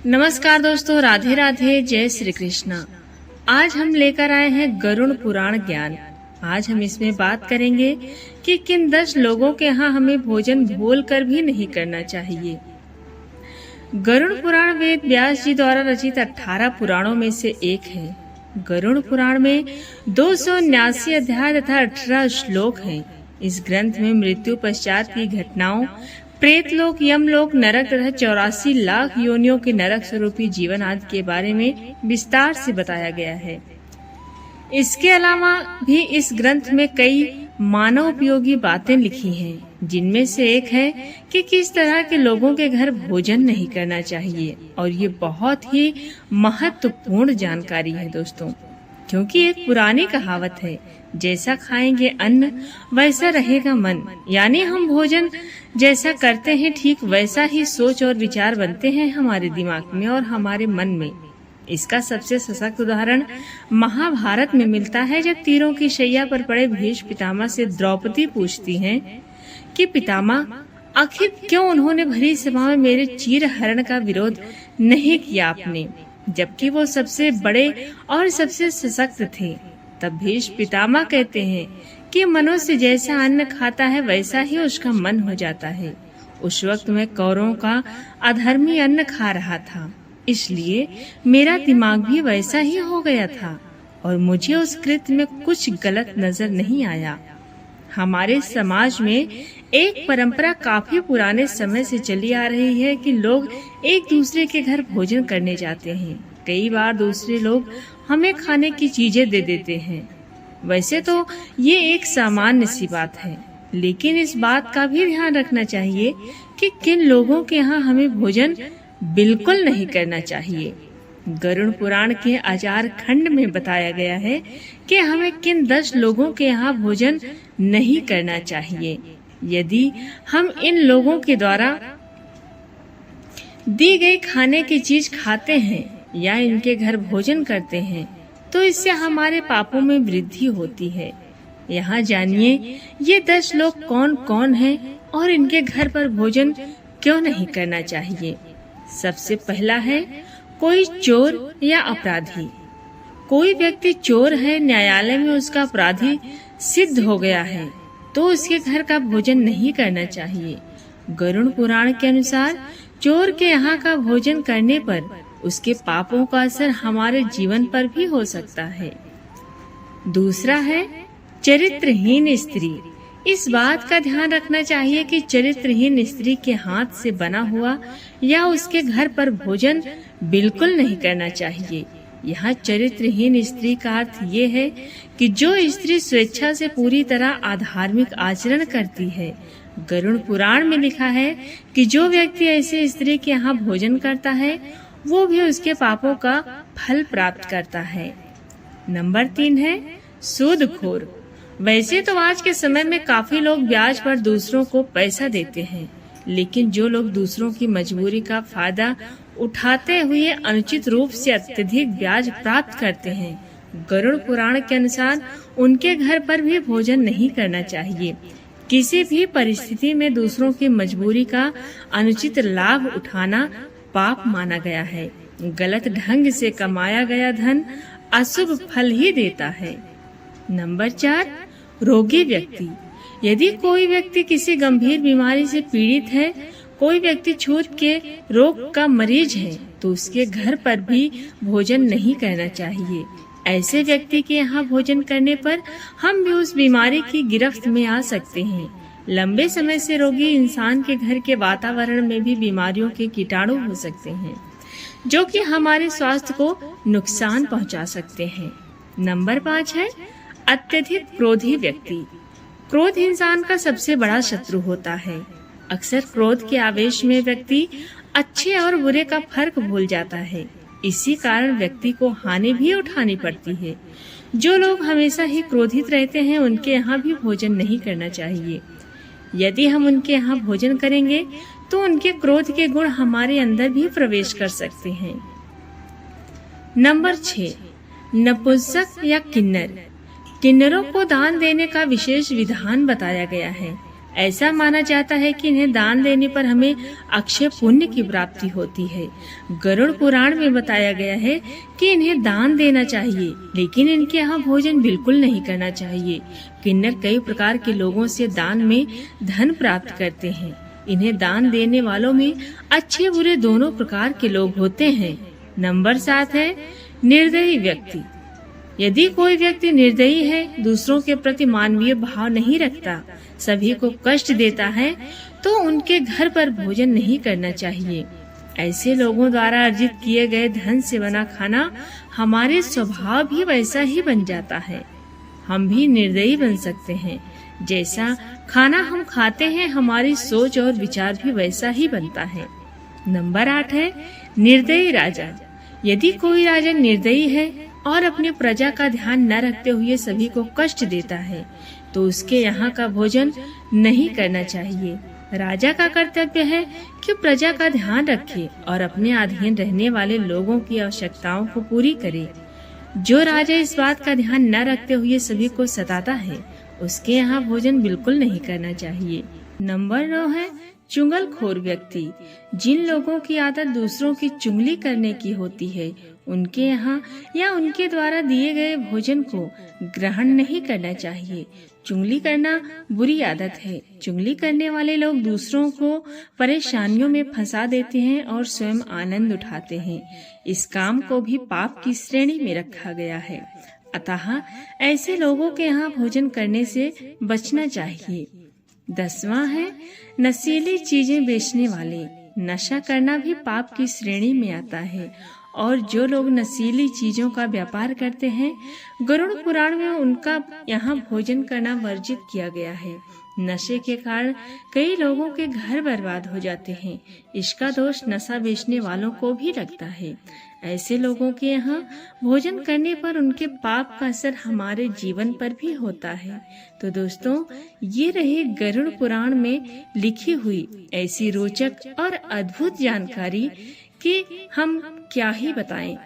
नमस्कार दोस्तों, राधे राधे, जय श्री कृष्णा। आज हम लेकर आए हैं गरुड़ पुराण ज्ञान। आज हम इसमें बात करेंगे कि किन 10 लोगों के यहाँ हमें भोजन भूल कर भी नहीं करना चाहिए। गरुड़ पुराण वेद व्यास जी द्वारा रचित 18 पुराणों में से एक है। गरुड़ पुराण में 279 अध्याय तथा 18 श्लोक हैं। इस ग्रंथ में मृत्यु पश्चात की घटनाओं, प्रेतलोक, यमलोक, नरक तथा 84 लाख योनियों के नरक स्वरूपी जीवन आदि के बारे में विस्तार से बताया गया है। इसके अलावा भी इस ग्रंथ में कई मानव उपयोगी बातें लिखी हैं, जिनमें से एक है कि किस तरह के लोगों के घर भोजन नहीं करना चाहिए। और ये बहुत ही महत्वपूर्ण जानकारी है दोस्तों, क्योंकि एक पुरानी कहावत है, जैसा खाएंगे अन्न वैसा रहेगा मन। यानी हम भोजन जैसा करते हैं, ठीक वैसा ही सोच और विचार बनते हैं हमारे दिमाग में और हमारे मन में। इसका सबसे सशक्त उदाहरण महाभारत में मिलता है, जब तीरों की शैया पर पड़े भीष्म पितामह से द्रौपदी पूछती हैं कि पितामह, आखिर क्यों उन्होंने भरी सभा में मेरे चीर हरण का विरोध नहीं किया आपने, जबकि वो सबसे बड़े और सबसे सशक्त थे। तब भीष्म पितामह कहते हैं कि मनुष्य जैसा अन्न खाता है वैसा ही उसका मन हो जाता है। उस वक्त मैं कौरवों का अधर्मी अन्न खा रहा था, इसलिए मेरा दिमाग भी वैसा ही हो गया था और मुझे उस कृत्य में कुछ गलत नजर नहीं आया। हमारे समाज में एक परंपरा काफी पुराने समय से चली आ रही है कि लोग एक दूसरे के घर भोजन करने जाते हैं। कई बार दूसरे लोग हमें खाने की चीजें दे देते हैं। वैसे तो ये एक सामान्य सी बात है, लेकिन इस बात का भी ध्यान रखना चाहिए कि किन लोगों के यहाँ हमें भोजन बिल्कुल नहीं करना चाहिए। गरुड़ पुराण के आचार खंड में बताया गया है कि हमें किन 10 लोगों के यहाँ भोजन नहीं करना चाहिए। यदि हम इन लोगों के द्वारा दी गई खाने की चीज खाते हैं या इनके घर भोजन करते हैं, तो इससे हमारे पापों में वृद्धि होती है। यहाँ जानिए ये 10 लोग कौन कौन हैं और इनके घर पर भोजन क्यों नहीं करना चाहिए। सबसे पहला है कोई चोर या अपराधी। कोई व्यक्ति चोर है, न्यायालय में उसका अपराधी सिद्ध हो गया है, तो उसके घर का भोजन नहीं करना चाहिए। गरुड़ पुराण के अनुसार चोर के यहाँ का भोजन करने पर उसके पापों का असर हमारे जीवन पर भी हो सकता है। दूसरा है चरित्रहीन स्त्री। इस बात का ध्यान रखना चाहिए कि चरित्रहीन स्त्री के हाथ से बना हुआ या उसके घर पर भोजन बिल्कुल नहीं करना चाहिए। यहाँ चरित्रहीन स्त्री का अर्थ ये है कि जो स्त्री स्वेच्छा से पूरी तरह अधार्मिक आचरण करती है। गरुड़ पुराण में लिखा है कि जो व्यक्ति ऐसे स्त्री के यहाँ भोजन करता है, वो भी उसके पापों का फल प्राप्त करता है। नंबर 3 है सूदखोर। वैसे तो आज के समय में काफी लोग ब्याज पर दूसरों को पैसा देते हैं, लेकिन जो लोग दूसरों की मजबूरी का फायदा उठाते हुए अनुचित रूप से अत्यधिक ब्याज प्राप्त करते हैं, गरुड़ पुराण के अनुसार उनके घर पर भी भोजन नहीं करना चाहिए। किसी भी परिस्थिति में दूसरों की मजबूरी का अनुचित लाभ उठाना पाप माना गया है। गलत ढंग से कमाया गया धन अशुभ फल ही देता है। नंबर 4 रोगी व्यक्ति। यदि कोई व्यक्ति किसी गंभीर बीमारी से पीड़ित है, कोई व्यक्ति छूत के रोग का मरीज है, तो उसके घर पर भी भोजन नहीं करना चाहिए। ऐसे व्यक्ति के यहाँ भोजन करने पर हम भी उस बीमारी की गिरफ्त में आ सकते हैं। लंबे समय से रोगी इंसान के घर के वातावरण में भी बीमारियों के कीटाणु हो सकते हैं, जो कि हमारे स्वास्थ्य को नुकसान पहुंचा सकते हैं। नंबर 5 है अत्यधिक क्रोधी व्यक्ति। क्रोध इंसान का सबसे बड़ा शत्रु होता है। अक्सर क्रोध के आवेश में व्यक्ति अच्छे और बुरे का फर्क भूल जाता है। इसी कारण व्यक्ति को हानि भी उठानी पड़ती है। जो लोग हमेशा ही क्रोधित रहते हैं, उनके यहाँ भी भोजन नहीं करना चाहिए। यदि हम उनके यहाँ भोजन करेंगे तो उनके क्रोध के गुण हमारे अंदर भी प्रवेश कर सकते हैं। नंबर 6 नपुंसक या किन्नर। किन्नरों को दान देने का विशेष विधान बताया गया है। ऐसा माना जाता है कि इन्हें दान देने पर हमें अक्षय पुण्य की प्राप्ति होती है। गरुड़ पुराण में बताया गया है कि इन्हें दान देना चाहिए, लेकिन इनके यहाँ भोजन बिल्कुल नहीं करना चाहिए। किन्नर कई प्रकार के लोगों से दान में धन प्राप्त करते हैं। इन्हें दान देने वालों में अच्छे बुरे दोनों प्रकार के लोग होते हैं। नंबर 7 है निर्दयी व्यक्ति। यदि कोई व्यक्ति निर्दयी है, दूसरों के प्रति मानवीय भाव नहीं रखता, सभी को कष्ट देता है, तो उनके घर पर भोजन नहीं करना चाहिए। ऐसे लोगों द्वारा अर्जित किए गए धन से बना खाना हमारे स्वभाव भी वैसा ही बन जाता है। हम भी निर्दयी बन सकते हैं। जैसा खाना हम खाते हैं, हमारी सोच और विचार भी वैसा ही बनता है। नंबर 8 है निर्दयी राजा। यदि कोई राजा निर्दयी है और अपने प्रजा का ध्यान न रखते हुए सभी को कष्ट देता है, तो उसके यहाँ का भोजन नहीं करना चाहिए। राजा का कर्तव्य है कि प्रजा का ध्यान रखे और अपने अधीन रहने वाले लोगों की आवश्यकताओं को पूरी करे। जो राजा इस बात का ध्यान न रखते हुए सभी को सताता है, उसके यहाँ भोजन बिल्कुल नहीं करना चाहिए। नंबर 9 है चुगलखोर व्यक्ति। जिन लोगों की आदत दूसरों की चुगली करने की होती है, उनके यहाँ या उनके द्वारा दिए गए भोजन को ग्रहण नहीं करना चाहिए। चुगली करना बुरी आदत है। चुगली करने वाले लोग दूसरों को परेशानियों में फंसा देते हैं और स्वयं आनंद उठाते हैं। इस काम को भी पाप की श्रेणी में रखा गया है। अतः ऐसे लोगों के यहाँ भोजन करने से बचना चाहिए। 10वां है नशीली चीजें बेचने वाले। नशा करना भी पाप की श्रेणी में आता है और जो लोग नशीली चीजों का व्यापार करते हैं, गरुड़ पुराण में उनका यहाँ भोजन करना वर्जित किया गया है। नशे के कारण कई लोगों के घर बर्बाद हो जाते हैं। इसका दोष नशा बेचने वालों को भी लगता है। ऐसे लोगों के यहाँ भोजन करने पर उनके पाप का असर हमारे जीवन पर भी होता है। तो दोस्तों, ये रही गरुड़ पुराण में लिखी हुई ऐसी रोचक और अद्भुत जानकारी कि हम क्या ही बताएं।